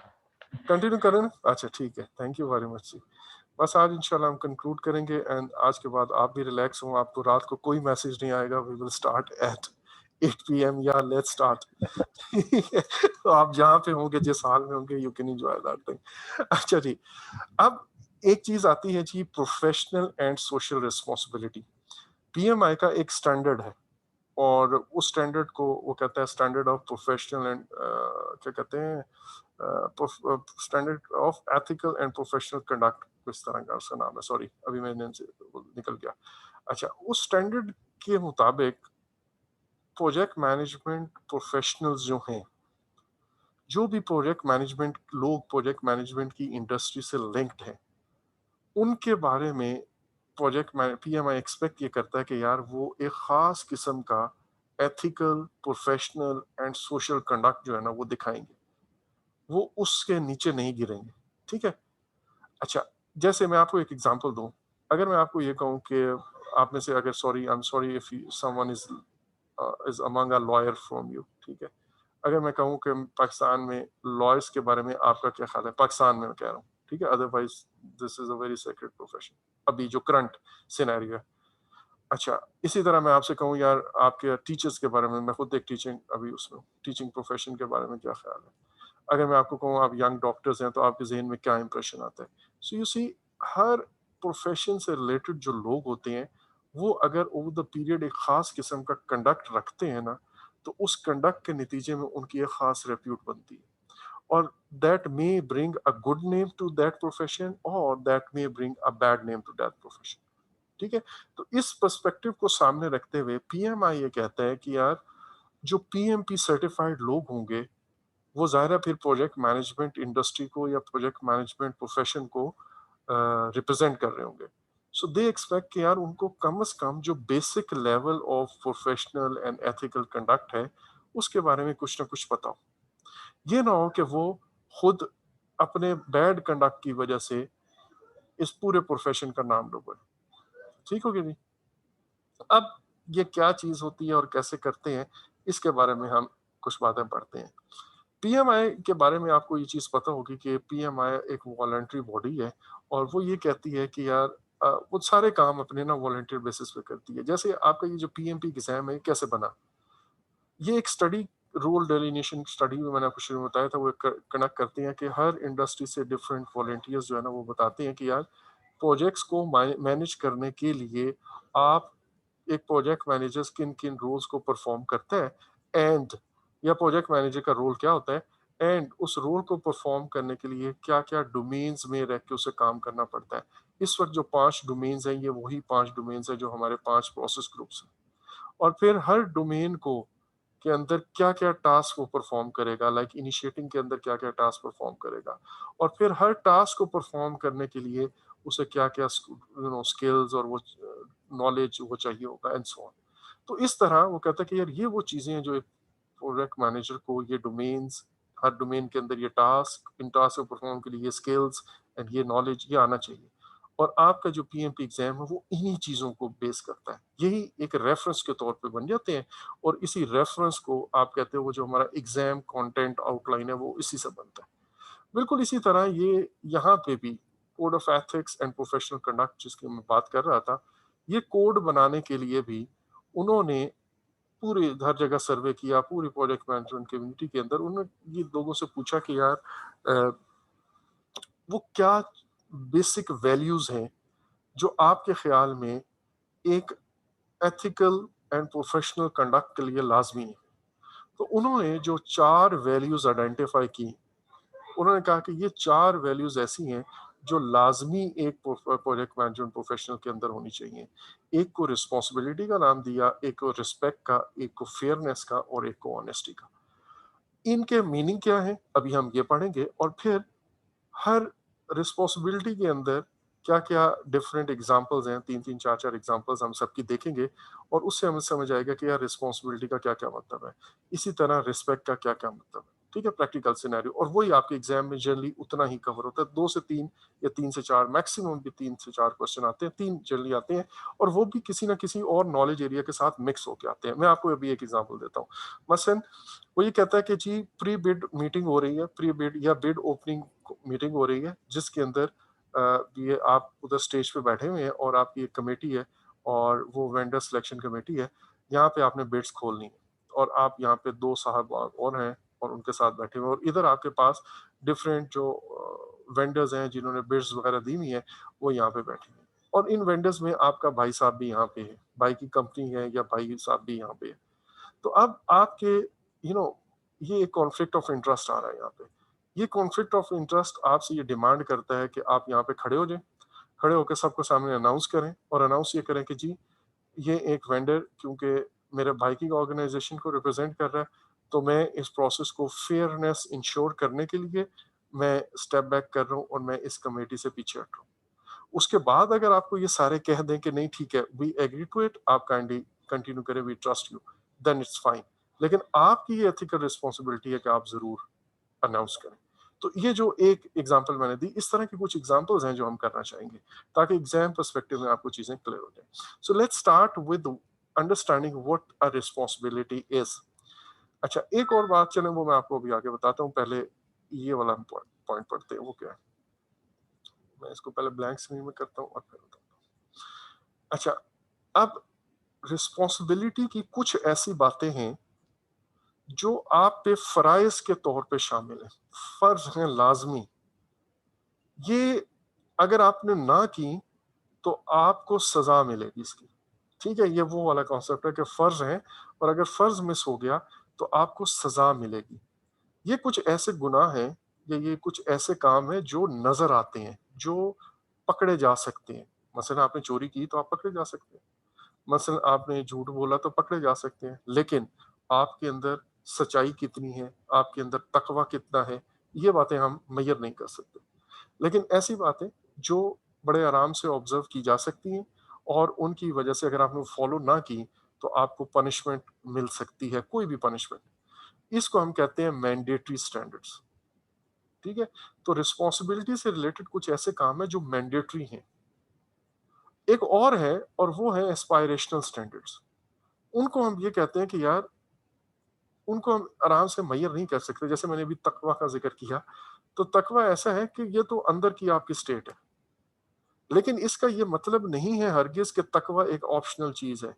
कंटिन्यू करें ना? अच्छा ठीक है, थैंक यू वेरी मच जी। बस आज इंशाल्लाह हम कंक्लूड करेंगे, एंड आज के बाद आप भी रिलैक्स हो, आपको रात को कोई मैसेज नहीं आएगा। We will start at 8 PM या लेट्स स्टार्ट। तो आप जहाँ पे होंगे, जिस हाल में होंगे, you can enjoy that thing. अच्छा जी, अब एक चीज आती है जी, professional and social responsibility. PMI का एक स्टैंडर्ड है, और उस स्टैंडर्ड को वो कहता है स्टैंडर्ड ऑफ प्रोफेशनल एंड क्या कहते हैं, standard of ethical and professional conduct, किस तरह का उसका नाम है, सॉरी अभी मैंने से निकल गया। अच्छा, उस स्टैंडर्ड के मुताबिक प्रोजेक्ट मैनेजमेंट प्रोफेशनल्स जो हैं, जो भी प्रोजेक्ट मैनेजमेंट लोग प्रोजेक्ट मैनेजमेंट की इंडस्ट्री से लिंक्ड हैं, उनके बारे में प्रोजेक्ट पीएमआई एक्सपेक्ट ये करता है कि यार वो एक खास किस्म का ethical, professional and social conduct जो है ना वो दिखाएंगे, वो उसके नीचे नहीं गिरेंगे, ठीक है। अच्छा, जैसे मैं आपको एक एग्जांपल दूं, अगर मैं आपको ये कहूं कि आप में से अगर, sorry I am sorry if someone is among a lawyer from you, ठीक है। अगर मैं कहूँ कि पाकिस्तान में लॉयर्स के बारे में आपका क्या ख्याल है, पाकिस्तान में मैं कह रहा हूँ, ठीक है, otherwise this is a very sacred profession, अभी जो करंट सिनेरियो है। अच्छा, इसी तरह मैं आपसे कहूँ यार आपके टीचर्स के बारे में, मैं खुद एक टीचिंग अभी उसमें टीचिंग प्रोफेशन के बारे में क्या ख्याल है। अगर मैं आपको कहूँ आप यंग डॉक्टर्स हैं तो आपके जहन में क्या इंप्रेशन आता है। सो यू सी, हर प्रोफेशन से रिलेटेड जो लोग होते हैं, वो अगर ओवर द पीरियड एक खास किस्म का कंडक्ट रखते हैं ना, तो उस कंडक्ट के नतीजे में उनकी एक खास रेप्यूट बनती है, और that may bring a good name to that profession, और that may bring a bad name to that profession, ठीक है। तो इस पर्सपेक्टिव को सामने रखते हुए पीएमआई ये कहता है कि यार जो पीएमपी सर्टिफाइड लोग होंगे, वो ज़ाहिर है फिर प्रोजेक्ट मैनेजमेंट इंडस्ट्री को या प्रोजेक्ट मैनेजमेंट प्रोफेशन को रिप्रेजेंट कर रहे होंगे। सो दे एक्सपेक्ट कि यार उनको कम से कम जो basic level of professional and ethical conduct है उसके बारे में कुछ ना कुछ पता हो। ये ना हो कि वो खुद अपने बैड कंडक्ट की वजह से इस पूरे प्रोफेशन का नाम डुबोए। ठीक हो गया जी। अब ये क्या चीज़ होती है और कैसे करते हैं, इसके बारे में हम कुछ बातें पढ़ते हैं। पीएमआई के बारे में आपको ये चीज़ पता होगी कि पीएमआई एक वॉलंटरी बॉडी है, और वो ये कहती है कि यार वो सारे काम अपने ना वॉलंटियर बेसिस पे करती है। जैसे आपका ये जो पीएमपी एग्जाम है कैसे बना, ये एक स्टडी, रोल डेलिनेशन स्टडी में मैंने आपको शुरू में बताया था, वो कनेक्ट करती हैं कि हर इंडस्ट्री से डिफरेंट वॉलंटियर्स जो है ना वो बताते हैं कि यार प्रोजेक्ट्स को मैनेज करने के लिए आप, एक प्रोजेक्ट मैनेजर किन किन रोल्स को परफॉर्म करता है, एंड या प्रोजेक्ट मैनेजर का रोल क्या होता है, एंड उस रोल को परफॉर्म करने के लिए क्या क्या डोमेन्स में रह के उसे काम करना पड़ता है। इस वक्त जो 5 डोमेन्स हैं, ये वही 5 डोमेन्स हैं जो हमारे 5 प्रोसेस ग्रुप्स हैं, और फिर हर डोमेन को के अंदर क्या-क्या टास्क वो परफॉर्म करेगा, लाइक इनिशिएटिंग के अंदर क्या-क्या टास्क परफॉर्म करेगा, और फिर हर टास्क को परफॉर्म करने के लिए उसे क्या-क्या स्किल्स और वो नॉलेज वो चाहिए होगा एंड सो ऑन। तो इस तरह वो कहता है कि यार ये वो चीजें हैं जो एक प्रोडक्ट मैनेजर को ये डोमेन्स, हर डोमेन के अंदर ये टास्क, इन टास्क को परफॉर्म के लिए ये स्किल्स एंड ये नॉलेज ये आना चाहिए। और आपका जो पीएमपी एग्जाम है वो इन्हीं चीजों को बेस करता है, यही एक रेफरेंस के तौर पे बन जाते हैं। और इसी रेफरेंस को आप कहते हो वो जो हमारा एग्जाम कंटेंट आउटलाइन है वो इसी से बनता है। बिल्कुल इसी तरह ये यहाँ पे भी code of ethics and professional conduct जिसकी मैं बात कर रहा था, ये कोड बनाने के लिए भी उन्होंने पूरे हर जगह सर्वे किया, पूरी प्रोजेक्ट मैनेजमेंट कम्युनिटी के अंदर उन्होंने ये लोगों से पूछा कि यार वो क्या बेसिक वैल्यूज हैं जो आपके ख्याल में एक एथिकल एंड प्रोफेशनल कंडक्ट के लिए लाजमी है। तो उन्होंने जो 4 वैल्यूज आइडेंटिफाई की, उन्होंने कहा कि ये 4 वैल्यूज ऐसी हैं जो लाजमी एक प्रोजेक्ट मैनेजमेंट प्रोफेशनल के अंदर होनी चाहिए। एक को रिस्पॉन्सिबिलिटी का नाम दिया, एक को रिस्पेक्ट का, एक को फेयरनेस का और एक को ऑनेस्टी का। इनके मीनिंग क्या है अभी हम ये पढ़ेंगे, और फिर हर रिस्पॉन्सिबिलिटी के अंदर क्या-क्या डिफरेंट एग्जांपल्स हैं, 3-3 4-4 एग्जांपल्स हम सबकी देखेंगे और उससे हमें समझ आएगा कि यार रिस्पॉन्सिबिलिटी का क्या-क्या मतलब है। इसी तरह रिस्पेक्ट का क्या-क्या मतलब है। ठीक है? प्रैक्टिकल सिनेरियो, और वही आपके एग्जाम में जनरली उतना ही कवर होता है। 2 से 3 या 3 से 4, मैक्सिमम भी 3 से 4 क्वेश्चन आते हैं, 3 जनरली आते हैं, और वो भी किसी ना किसी और नॉलेज एरिया के साथ मिक्स होके आते हैं। मैं आपको अभी एक एग्जांपल देता हूँ। मसलन वो ये कहता है कि जी प्री बिड मीटिंग हो रही है, प्री बिड या बिड ओपनिंग मीटिंग हो रही है, जिसके अंदर ये आप उधर स्टेज पे बैठे हुए हैं और आपकी एक कमेटी है और वो वेंडर सिलेक्शन कमेटी है। यहाँ पे आपने बिड्स खोलनी है और आप यहाँ पे 2 साहब और हैं और उनके साथ बैठे हुए हैं, और इधर आपके पास डिफरेंट जो वेंडर्स हैं जिन्होंने बिड्स वगैरह दी हुई हैं, वो यहाँ पे बैठे हुए हैं। और इन वेंडर्स में आपका भाई साहब भी यहाँ पे है, भाई की कंपनी है या भाई साहब भी यहाँ पे है। तो अब आपके ये एक कॉन्फ्लिक्ट ऑफ इंटरेस्ट आ रहा है यहाँ पे। ये कॉन्फ्लिक्ट ऑफ इंटरेस्ट आपसे ये डिमांड करता है कि आप यहाँ पे खड़े हो जाएं, खड़े होकर सबको सामने अनाउंस करें और अनाउंस ये करें कि जी ये एक वेंडर क्योंकि मेरे भाई की ऑर्गेनाइजेशन को रिप्रेजेंट कर रहा है, तो मैं इस प्रोसेस को फेयरनेस इंश्योर करने के लिए मैं स्टेप बैक कर रहा हूँ और मैं इस कमेटी से पीछे हट रहा हूँ। उसके बाद अगर आपको ये सारे कह दें कि नहीं ठीक है, वी एग्री टू इट, आप काइंडली कंटिन्यू करें, we trust you, then it's fine. लेकिन आपकी ये एथिकल रिस्पॉन्सिबिलिटी है कि आप जरूर अनाउंस करें। तो ये जो एक एग्जांपल मैंने दी, इस तरह के कुछ एग्जांपल्स हैं जो हम करना चाहेंगे ताकि एग्जाम पर्सपेक्टिव में आपको चीजें क्लियर हो जाए। So let's start with understanding what a responsibility is. अच्छा, एक और बात चलें वो मैं आपको अभी आगे बताता हूँ, पहले ये वाला पॉइंट पढ़ते हैं, वो क्या है। मैं इसको पहले ब्लैंक स्क्रीन में करता हूँ और फिर बताता हूँ। अच्छा, अब रिस्पॉन्सिबिलिटी की कुछ ऐसी बातें हैं जो आप पे फराइज के तौर पे शामिल है, फर्ज हैं लाजमी। ये अगर आपने ना की तो आपको सजा मिलेगी इसकी। ठीक है? ये वो वाला कॉन्सेप्ट है कि फर्ज है और अगर फर्ज मिस हो गया तो आपको सजा मिलेगी। ये कुछ ऐसे गुनाह हैं या ये कुछ ऐसे काम हैं जो नजर आते हैं, जो पकड़े जा सकते हैं। मसलन आपने चोरी की तो आप पकड़े जा सकते हैं, मसलन आपने झूठ बोला तो पकड़े जा सकते हैं, लेकिन आपके अंदर सच्चाई कितनी है, आपके अंदर तकवा कितना है, ये बातें हम मेजर नहीं कर सकते। लेकिन ऐसी बातें जो बड़े आराम से ऑब्जर्व की जा सकती हैं और उनकी वजह से अगर आपने फॉलो ना की तो आपको पनिशमेंट मिल सकती है, कोई भी पनिशमेंट। इसको हम कहते हैं मैंडेटरी स्टैंडर्ड्स। ठीक है? तो रिस्पॉन्सिबिलिटी से रिलेटेड कुछ ऐसे काम है जो मैंडेटरी हैं। एक और है और वो है एस्पायरेशनल स्टैंडर्ड्स। उनको हम ये कहते हैं कि यार उनको हम आराम से मेजर नहीं कर सकते। जैसे मैंने अभी तकवा का जिक्र किया, तो तकवा ऐसा है कि ये तो अंदर की आपकी स्टेट है, लेकिन इसका ये मतलब नहीं है हरगिज कि तकवा एक ऑप्शनल चीज है।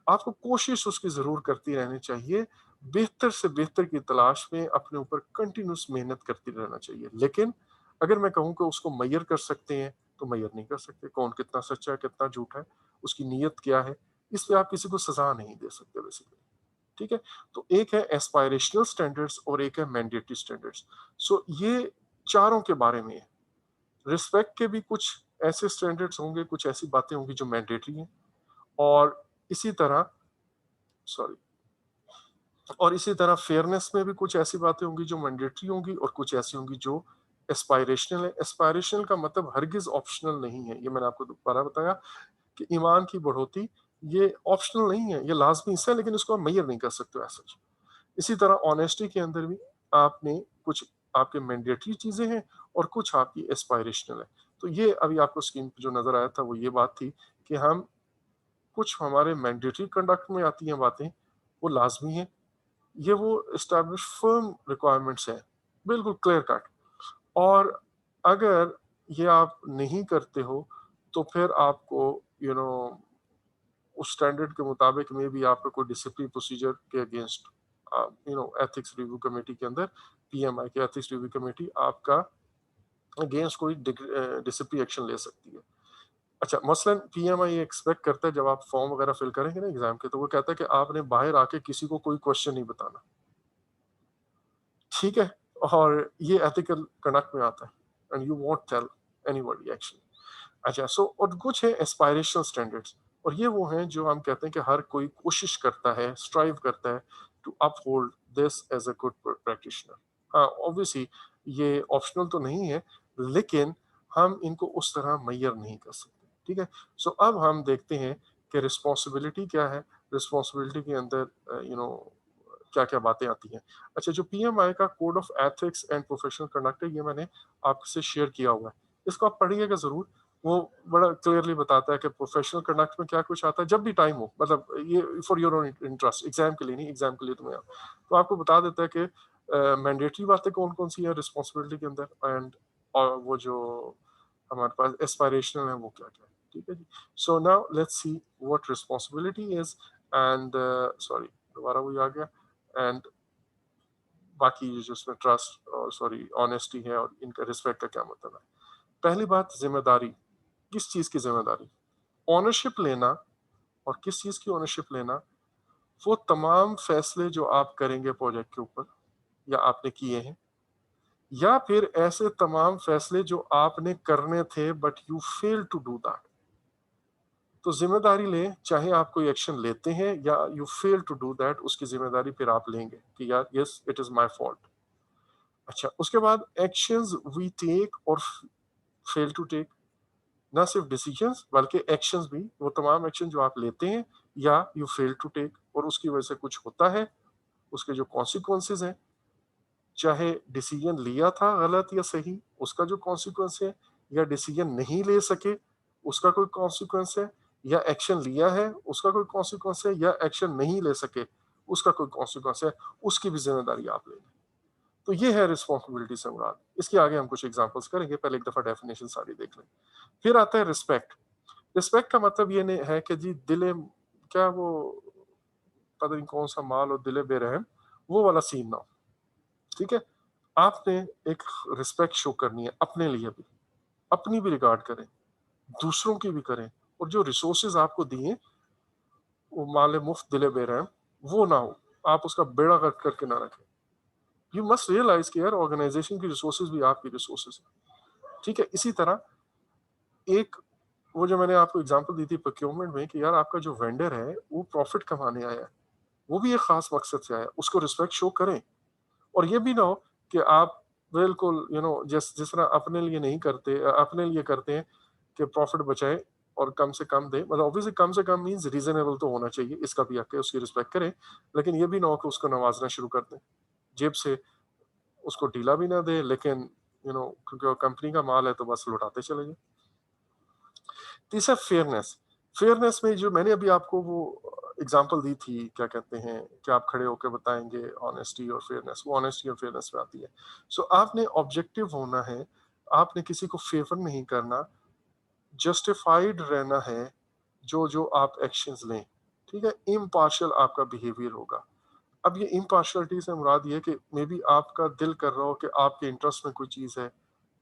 आपको कोशिश उसकी जरूर करती रहनी चाहिए, बेहतर से बेहतर की तलाश में अपने ऊपर कंटिन्यूस मेहनत करती रहना चाहिए। लेकिन अगर मैं कहूँ कि उसको मैयर कर सकते हैं तो मैयर नहीं कर सकते। कौन कितना सच्चा है कितना झूठा है, उसकी नीयत क्या है, इस पे आप किसी को सजा नहीं दे सकते बेसिकली। ठीक है? तो एक है एस्पायरेशनल स्टैंडर्ड्स और एक है मैंडेटरी स्टैंडर्ड्स। सो ये चारों के बारे में है। रिस्पेक्ट के भी कुछ ऐसे स्टैंडर्ड्स होंगे, कुछ ऐसी बातें होंगी जो मैंडेटरी हैं, और इसी तरह सॉरी। और इसी तरह फेयरनेस में भी कुछ ऐसी बातें होंगी जो मैंडेटरी होंगी और कुछ ऐसी होंगी जो एस्पायरेशनल है। एस्पायरेशनल का मतलब हरगिज ऑप्शनल नहीं है। ये मैंने आपको दोबारा बताया कि ईमान की बढ़ोतरी ये ऑप्शनल नहीं है, ये लाजमी हिस्सा है, लेकिन इसको आप मेजर नहीं कर सकते ऐसा। इसी तरह ऑनेस्टी के अंदर भी आपने कुछ आपके मैंडेटरी चीजें हैं और कुछ आपकी एस्पायरेशनल है। तो ये अभी आपको स्क्रीन पे जो नजर आया था वो ये बात थी कि हम कुछ हमारे मैंडेटरी कंडक्ट में आती हैं बातें, वो लाजमी है, ये वो एस्टैब्लिश फर्म रिक्वायरमेंट्स हैं, बिल्कुल क्लियर कट। और अगर ये आप नहीं करते हो तो फिर आपको यू नो उस स्टैंडर्ड के मुताबिक में भी आपका कोई डिसिप्लिन प्रोसीजर के अगेंस्ट एथिक्स रिव्यू कमेटी के अंदर, पीएमआई के एथिक्स रिव्यू कमेटी आपका अगेंस्ट कोई डिसिप्लिन एक्शन ले सकती है। अच्छा, मसलन पीएमआई एक्सपेक्ट करता है जब आप फॉर्म वगैरह फिल करेंगे ना एग्जाम के, तो वो कहता है कि आपने बाहर आके किसी को कोई क्वेश्चन नहीं बताना, ठीक है? और ये एथिकल कंडक्ट में आता है and you won't tell anybody actually. अच्छा, सो और कुछ है एस्पायरेशनल स्टैंडर्ड्स, और ये वो हैं जो हम कहते हैं कि हर कोई कोशिश करता है, स्ट्राइव करता है to uphold this as a good practitioner. हाँ, ऑब्वियसली ये ऑप्शनल तो नहीं है, लेकिन हम इनको उस तरह मैयर नहीं कर सकते, ठीक है? सो अब हम देखते हैं कि रिस्पॉन्सिबिलिटी क्या है, रिस्पॉन्सिबिलिटी के अंदर क्या क्या बातें आती हैं। अच्छा, जो पीएमआई का code of ethics and professional conduct है, ये मैंने आपसे शेयर किया हुआ है, इसको आप पढ़िएगा जरूर। वो बड़ा क्लियरली बताता है कि प्रोफेशनल कंडक्ट में क्या कुछ आता है जब भी टाइम हो, मतलब ये for your own interest, exam के लिए नहीं, एग्जाम के लिए तुम्हें तो आपको बता देता है कि मैंडेटरी बातें कौन कौन सी है रिस्पॉन्सिबिलिटी के अंदर, एंड और वो जो हमारे पास एस्पायरेशनल है वो क्या क्या है, ठीक है जी। So now let's see what responsibility is, and sorry दोबारा वही आ गया, एंड बाकी जो इसमें ट्रस्ट और सॉरी ऑनेस्टी है और इनका रिस्पेक्ट का क्या मतलब है। पहली बात, जिम्मेदारी। किस चीज की जिम्मेदारी? ओनरशिप लेना। और किस चीज की ओनरशिप लेना? वो तमाम फैसले जो आप करेंगे प्रोजेक्ट के ऊपर या आपने किए हैं, या फिर ऐसे तमाम फैसले जो आपने करने थे but you fail to do that. तो जिम्मेदारी लें, चाहे आप कोई एक्शन लेते हैं या you fail to do that, उसकी जिम्मेदारी फिर आप लेंगे कि यार yes it is my fault. अच्छा, उसके बाद एक्शंस वी टेक और फेल टू टेक। ना सिर्फ डिसीजंस बल्कि एक्शंस भी, वो तमाम एक्शन जो आप लेते हैं या यू फेल टू टेक और उसकी वजह से कुछ होता है, उसके जो कॉन्सिक्वेंसेज हैं, चाहे डिसीजन लिया था गलत या सही उसका जो कॉन्सिक्वेंस है, या डिसीजन नहीं ले सके उसका कोई कॉन्सिक्वेंस है, या एक्शन लिया है उसका कोई कॉन्सिक्वेंस है, या एक्शन नहीं ले सके उसका कोई कॉन्सिक्वेंस है, उसकी भी जिम्मेदारी आप लेंगे। तो ये है रिस्पॉन्सिबिलिटी से मुराद। इसके आगे हम कुछ एग्जांपल्स करेंगे, पहले एक दफा डेफिनेशन सारी देख लें। फिर आता है रिस्पेक्ट। रिस्पेक्ट का मतलब ये नहीं है कि जी दिले क्या वो पता नहीं कौन सा माल और दिले बेरहम, वो वाला सीन ना हो, ठीक है? आपने एक रिस्पेक्ट शो करनी है अपने लिए भी, अपनी भी रिगार्ड करें, दूसरों की भी करें, और जो रिसोर्सेज आपको दिए वो माले मुफ्त दिले बेरहम वो ना हो, आप उसका बेड़ा गर्क करके ना रखें। यू मस्ट रियलाइज कि यार ऑर्गेनाइजेशन की रिसोर्सेज भी आपकी रिसोर्सेज है, ठीक है? इसी तरह एक वो जो मैंने आपको एग्जांपल दी थी प्रोक्योरमेंट में कि यार आपका जो वेंडर है वो प्रॉफिट कमाने आया है, वो भी एक खास मकसद से आया है, उसको रिस्पेक्ट शो करें। और ये भी ना हो कि आप बिल्कुल जिस जिस तरह अपने लिए नहीं करते, अपने लिए करते हैं कि प्रॉफिट बचाएं और कम से कम दें, मतलब ऑब्वियसली कम से कम मींस रीजनेबल तो होना चाहिए, इसका भी हक है, उसकी रिस्पेक्ट करें, लेकिन ये भी ना हो कि उसको नवाजना शुरू कर दें, जेब से उसको ढीला भी ना दे, लेकिन क्योंकि वो कंपनी का माल है तो बस लुटाते चले जाए। तीसरा, फेयरनेस। फेयरनेस में जो मैंने अभी आपको वो एग्जांपल दी थी, क्या कहते हैं कि आप खड़े होकर बताएंगे, ऑनेस्टी और फेयरनेस, वो ऑनेस्टी और फेयरनेस में आती है। सो आपने ऑब्जेक्टिव होना है, आपने किसी को फेवर नहीं करना, जस्टिफाइड रहना है जो जो आप एक्शंस लें, ठीक है? इम्पार्शियल आपका बिहेवियर होगा। अब ये इम्पार्शलिटी से मुराद ये है कि मे बी आपका दिल कर रहा हो कि आपके इंटरेस्ट में कोई चीज़ है,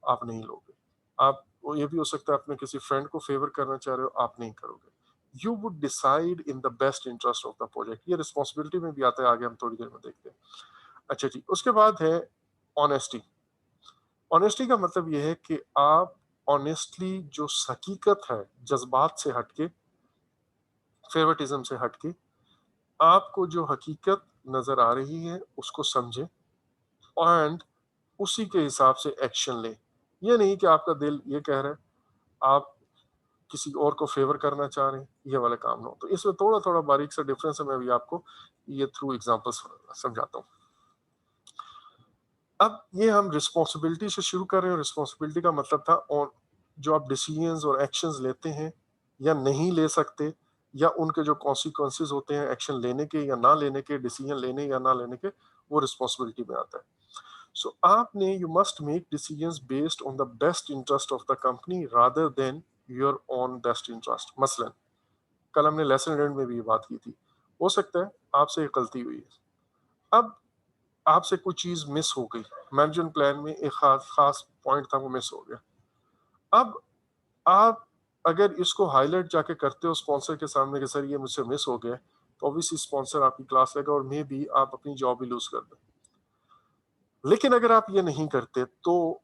आप नहीं लोगे। आप वो ये भी हो सकता है अपने किसी फ्रेंड को फेवर करना चाह रहे हो, आप नहीं करोगे। You would decide in the best interest of the project. ये रिस्पॉन्सिबिलिटी में भी आता है, आगे हम थोड़ी देर में देखते हैं। अच्छा जी, उसके बाद है ऑनेस्टी। ऑनेस्टी का मतलब ये है कि आप ऑनेस्टली जो हकीकत है, जज्बात से हटके, फेवरेटिज्म से हटके आपको जो हकीकत नज़र आ रही है उसको समझें एंड उसी के हिसाब से एक्शन लें। ये नहीं कि आपका दिल ये कह रहा है, आप किसी और को फ़ेवर करना चाह रहे हैं, ये वाला काम ना हो। तो इसमें थोड़ा-थोड़ा बारीक सा डिफ़रेंस है, मैं अभी आपको ये थ्रू एग्ज़ाम्पल्स समझाता हूँ। अब ये हम रिस्पॉन्सिबिलिटी से शुरू कर रहे हैं, रिस्पॉन्सिबिलिटी का मतलब था और जो आप डिसीजंस और एक्शंस लेते हैं या नहीं ले सकते या उनके जो कॉन्सिक्वेंसेस होते हैं एक्शन लेने के या ना लेने के, डिसीजन लेने या ना लेने के, वो रिस्पॉन्सिबिलिटी में आता है। सो आपने you must make decisions based on the best interest of the company rather than your own best interest. मसलन कल हमने लेसन लर्न में भी ये बात की थी। हो सकता है आपसे एक गलती हुई है, अब आपसे कुछ चीज मिस हो गई, मैनेजमेंट प्लान में एक खास खास पॉइंट था वो मिस हो गया। अब आप अगर इसको हाईलाइट जाके करते हो स्पॉन्सर के सामने कि सर ये मुझसे मिस हो गया, तो ऑब्वियसली स्पॉन्सर आपकी क्लास लेगा और मे भी आप अपनी जॉब भी लूज कर दें। लेकिन अगर आप ये नहीं करते तो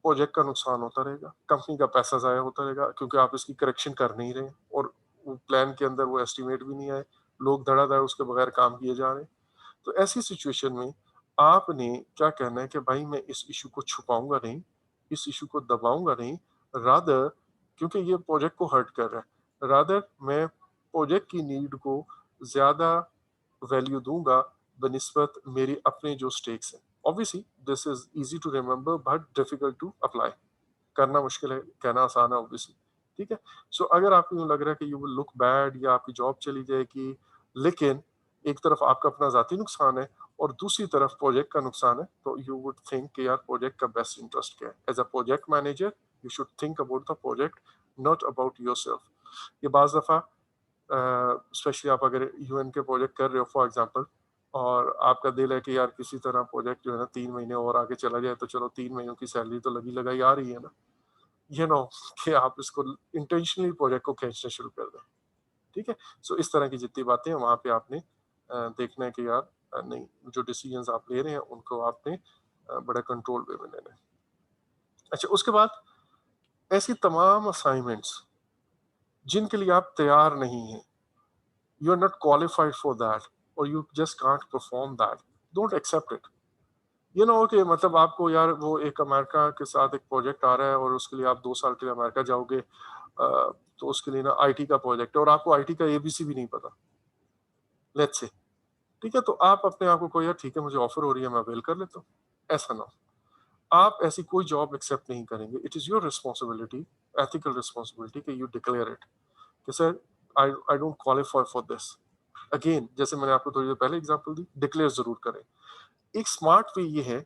प्रोजेक्ट का नुकसान होता रहेगा, कंपनी का पैसा ज़ाया होता रहेगा क्योंकि आप इसकी करेक्शन कर नहीं रहे और वो प्लान के अंदर वो एस्टिमेट भी नहीं आए, लोग धड़ाधड़ उसके बगैर काम किए जा रहे हैं। तो ऐसी सिचुएशन में आपने क्या कहना है कि भाई मैं इस इशू को छुपाऊंगा नहीं, इस इशू को दबाऊंगा नहीं, रादर क्योंकि ये प्रोजेक्ट को हर्ट कर रहा है, रादर मैं प्रोजेक्ट की नीड को ज्यादा वैल्यू दूंगा बनिस्बत मेरी अपने जो स्टेक्स हैं। Obviously this is easy to remember but difficult to apply. करना मुश्किल है, कहना आसान है ऑब्वियसली। ठीक है। सो अगर आपको यूं लग रहा है कि यू विल लुक बैड या आपकी जॉब चली जाएगी, लेकिन एक तरफ आपका अपना जाती नुकसान है और दूसरी तरफ प्रोजेक्ट का नुकसान है, तो यू वुड थिंक कि यार प्रोजेक्ट का बेस्ट इंटरेस्ट क्या है। As a project manager you should think about the project, not about yourself. ये बाज दफा स्पेशली आप अगर यूएन के प्रोजेक्ट कर रहे हो फॉर एग्जांपल, और आपका दिल है कि यार किसी तरह प्रोजेक्ट जो है ना 3 महीने और आगे चला जाए, तो चलो 3 महीनों की सैलरी तो लगी लगाई आ रही है ना, ये ना हो कि आप इसको इंटेंशनली प्रोजेक्ट को खींचना शुरू कर दें। ठीक है। सो इस तरह की जितनी बातें हैं वहां पे आपने देखना है कि यार नहीं, जो डिसीजंस आप ले रहे हैं उनको आपने बड़ा कंट्रोल वे में लेना है। अच्छा, उसके बाद ऐसी तमाम असाइनमेंट्स जिनके लिए आप तैयार नहीं हैं, you are not qualified for that और you just can't perform that, don't accept it. ये ना हो कि मतलब आपको यार वो एक अमेरिका के साथ एक प्रोजेक्ट आ रहा है और उसके लिए आप 2 साल के लिए अमेरिका जाओगे, तो उसके लिए ना आईटी का प्रोजेक्ट है और आपको आईटी का एबीसी भी नहीं पता, लेट्स से। ठीक है, तो आप अपने आप को कोई यार ठीक है मुझे ऑफर हो रही है मैं अवेल कर लेता हूँ, ऐसा ना हो। आप ऐसी कोई जॉब एक्सेप्ट नहीं करेंगे। It is your responsibility, ethical responsibility कि यू डिक्लेयर इट कि sir I I don't qualify for this. Again जैसे मैंने आपको थोड़ी देर पहले एग्जांपल दी, डिक्लेयर जरूर करें। एक स्मार्ट वे ये है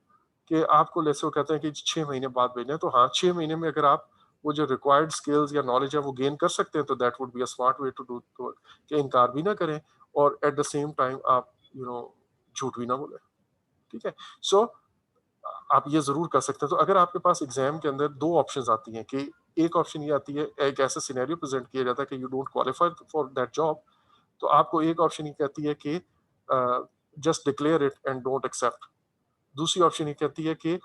कि आपको जैसे वो कहते हैं कि 6 महीने बाद भेजना है, तो हाँ 6 महीने में अगर आप वो जो रिक्वायर्ड स्किल्स या नॉलेज है वो गेन कर सकते हैं, तो that would be a smart way to do, तो कि इनकार भी ना करें और एट द सेम टाइम आप झूठ भी ना बोले। ठीक है। सो आप ये जरूर कर सकते हैं। तो अगर आपके पास एग्जाम के अंदर दो ऑप्शंस आती हैं कि एक ऑप्शन ये आती है, एक ऐसा सिनेरियो प्रेजेंट किया जाता है कि you don't qualify for that job, तो आपको एक ऑप्शन ये कहती है कि just declare it and don't accept. दूसरी ऑप्शन ये कहती है कि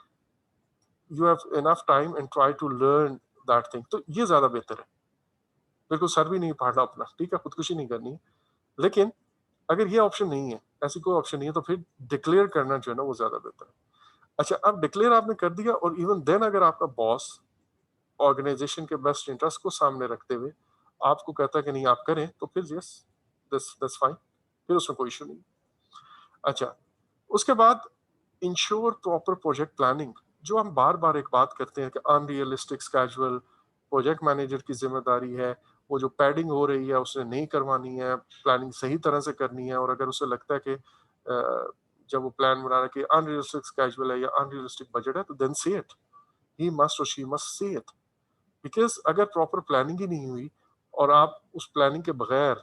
you have enough time and try to learn that thing. तो ये ज्यादा बेहतर है। बिल्कुल सर भी नहीं फाड़ना अपना, ठीक है, खुदकुशी नहीं करनी है। लेकिन अगर ये ऑप्शन नहीं है, ऐसी कोई ऑप्शन नहीं है, तो फिर डिक्लेयर करना जो है ना वो ज्यादा बेहतर है। अच्छा, अब डिक्लेयर आपने कर दिया और इवन देन अगर आपका बॉस ऑर्गेनाइजेशन के बेस्ट इंटरेस्ट को सामने रखते हुए आपको कहता है कि नहीं आप करें, तो फिर यस, दैट्स फाइन, फिर उसमें कोई इशू नहीं। अच्छा, उसके बाद इंश्योर प्रॉपर प्रोजेक्ट प्लानिंग। जो हम बार बार एक बात करते हैं कि अनरियलिस्टिक स्केजुअल प्रोजेक्ट मैनेजर की जिम्मेदारी है, वो जो पैडिंग हो रही है उसने नहीं करवानी है, प्लानिंग सही तरह से करनी है। और अगर उसे लगता है कि जब वो प्लान बना रहा है कि अनरियलिस्टिक स्केजुअल है या अनरियलिस्टिक बजट है, तो देन से इट, ही मस्ट और she must say it. Because अगर प्रॉपर प्लानिंग ही नहीं हुई और आप उस प्लानिंग के बगैर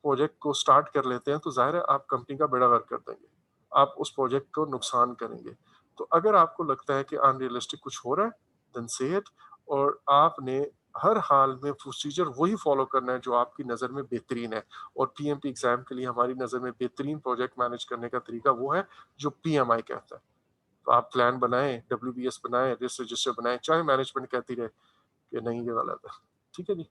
प्रोजेक्ट को स्टार्ट कर लेते हैं, तो जाहिर है आप कंपनी का बेड़ा गर्क कर देंगे, आप उस प्रोजेक्ट को नुकसान करेंगे। तो अगर आपको लगता है कि अनरियलिस्टिक कुछ हो रहा है, देन से इट। और आपने हर हाल में प्रोसीजर वही फॉलो करना है जो आपकी नज़र में बेहतरीन है। और पीएमपी एग्जाम के लिए हमारी नज़र में बेहतरीन प्रोजेक्ट मैनेज करने का तरीका वो है जो पीएमआई कहता है। तो आप प्लान बनाएं, डब्ल्यूबीएस बनाएं, रिस्क रजिस्टर बनाएं, चाहे मैनेजमेंट कहती रहे कि नहीं ये गलत है। ठीक है जी।